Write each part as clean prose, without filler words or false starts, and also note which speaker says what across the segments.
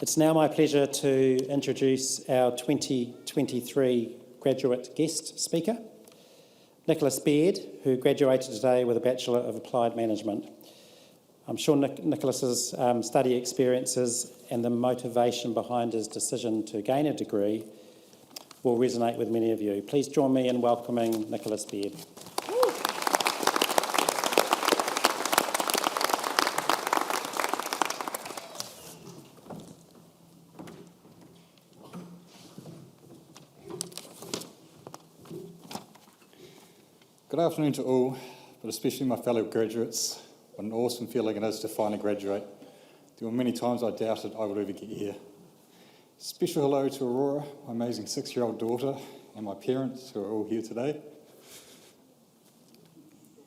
Speaker 1: It's now my pleasure to introduce our 2023 graduate guest speaker, Nicholas Baird, who graduated today with a Bachelor of Applied Management. I'm sure Nicholas's study experiences and the motivation behind his decision to gain a degree will resonate with many of you. Please join me in welcoming Nicholas Baird.
Speaker 2: Good afternoon to all, but especially my fellow graduates. What an awesome feeling it is to finally graduate. There were many times I doubted I would ever get here. Special hello to Aurora, my amazing 6-year-old daughter, and my parents who are all here today.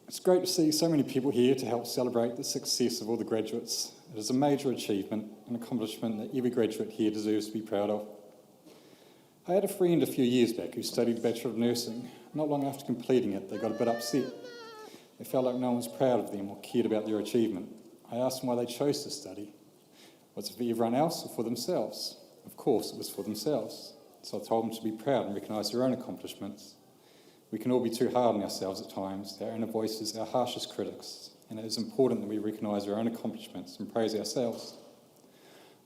Speaker 2: It's great to see so many people here to help celebrate the success of all the graduates. It is a major achievement, an accomplishment that every graduate here deserves to be proud of. I had a friend a few years back who studied Bachelor of Nursing. Not long after completing it, they got a bit upset. They felt like no one was proud of them or cared about their achievement. I asked them why they chose to study. Was it for everyone else or for themselves? Of course, it was for themselves. So I told them to be proud and recognise their own accomplishments. We can all be too hard on ourselves at times. Our inner voice is our harshest critics, and it is important that we recognise our own accomplishments and praise ourselves.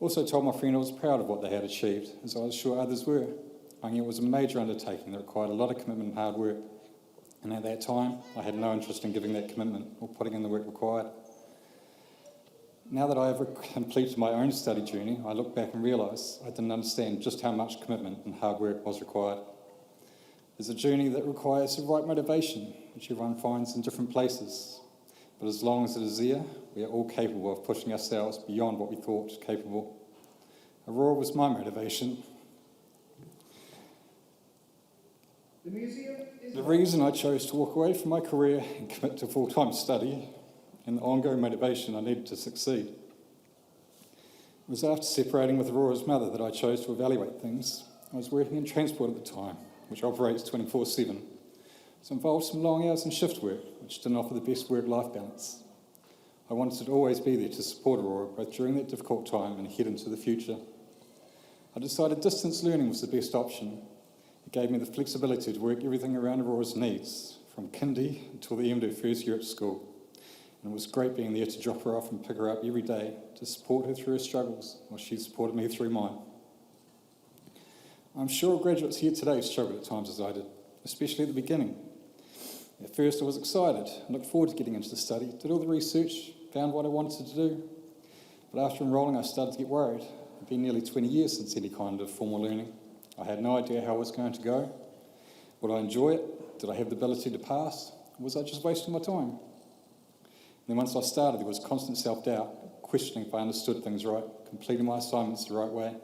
Speaker 2: Also told my friend I was proud of what they had achieved, as I was sure others were. I knew it was a major undertaking that required a lot of commitment and hard work, and at that time, I had no interest in giving that commitment or putting in the work required. Now that I have completed my own study journey, I look back and realise I didn't understand just how much commitment and hard work was required. It's a journey that requires the right motivation, which everyone finds in different places. But as long as it is there, we are all capable of pushing ourselves beyond what we thought capable. Aurora was my motivation. The reason I chose to walk away from my career and commit to full-time study and the ongoing motivation I needed to succeed. It was after separating with Aurora's mother that I chose to evaluate things. I was working in transport at the time, which operates 24/7. So involved some long hours and shift work, which didn't offer the best work-life balance. I wanted to always be there to support Aurora, both during that difficult time and ahead into the future. I decided distance learning was the best option. It gave me the flexibility to work everything around Aurora's needs, from kindy until the end of her first year at school. And it was great being there to drop her off and pick her up every day to support her through her struggles while she supported me through mine. I'm sure graduates here today struggled at times as I did, especially at the beginning. At first I was excited and looked forward to getting into the study, did all the research, found what I wanted to do. But after enrolling I started to get worried. It's been nearly 20 years since any kind of formal learning. I had no idea how it was going to go. Would I enjoy it? Did I have the ability to pass? Or was I just wasting my time? And then once I started, there was constant self-doubt, questioning if I understood things right, completing my assignments the right way,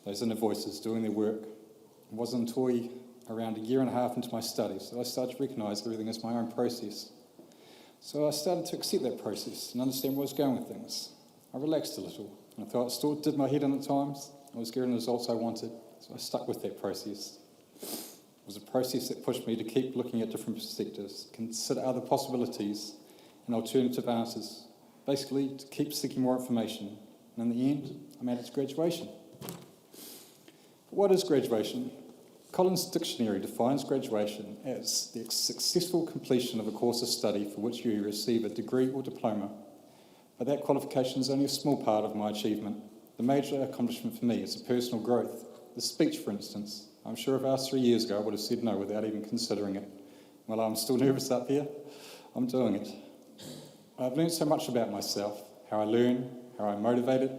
Speaker 2: those inner voices doing their work. It wasn't until around a year and a half into my studies that I started to recognise everything as my own process. So I started to accept that process and understand where I was going with things. I relaxed a little, and I thought it still did my head in at times. I was getting the results I wanted. So I stuck with that process. It was a process that pushed me to keep looking at different perspectives, consider other possibilities and alternative answers, basically to keep seeking more information. And in the end, I made it to graduation. But what is graduation? Collins' dictionary defines graduation as the successful completion of a course of study for which you receive a degree or diploma. But that qualification is only a small part of my achievement. The major accomplishment for me is the personal growth. The speech, for instance, I'm sure if asked 3 years ago, I would have said no without even considering it. Well, I'm still nervous up here. I'm doing it. I've learned so much about myself, how I learn, how I'm motivated,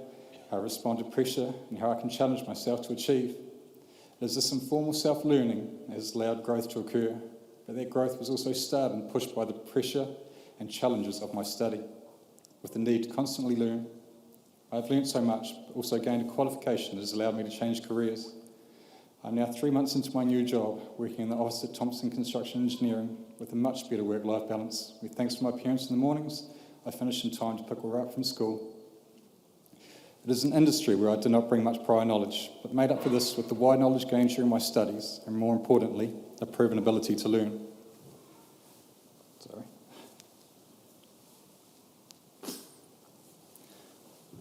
Speaker 2: how I respond to pressure, and how I can challenge myself to achieve. It is this informal self-learning that has allowed growth to occur, but that growth was also started and pushed by the pressure and challenges of my study, with the need to constantly learn. I've learnt so much, but also gained a qualification that has allowed me to change careers. I'm now 3 months into my new job, working in the office at Thompson Construction Engineering, with a much better work-life balance. With thanks to my parents in the mornings, I finish in time to pick her up from school. It is an industry where I did not bring much prior knowledge, but made up for this with the wide knowledge gained during my studies, and more importantly, a proven ability to learn.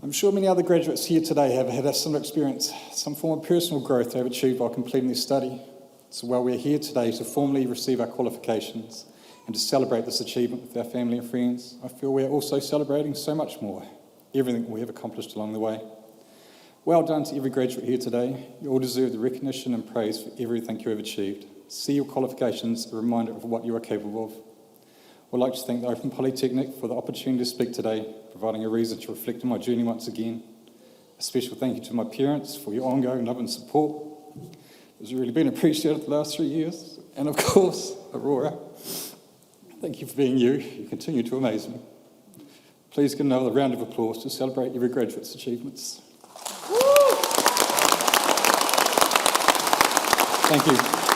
Speaker 2: I'm sure many other graduates here today have had a similar experience, some form of personal growth they have achieved while completing their study. So while we're here today to formally receive our qualifications and to celebrate this achievement with our family and friends, I feel we're also celebrating so much more, everything we have accomplished along the way. Well done to every graduate here today. You all deserve the recognition and praise for everything you have achieved. See your qualifications as a reminder of what you are capable of. I'd like to thank the Open Polytechnic for the opportunity to speak today, providing a reason to reflect on my journey once again. A special thank you to my parents for your ongoing love and support. It's really been appreciated the last 3 years. And of course, Aurora, thank you for being you. You continue to amaze me. Please give another round of applause to celebrate every graduate's achievements. Thank you.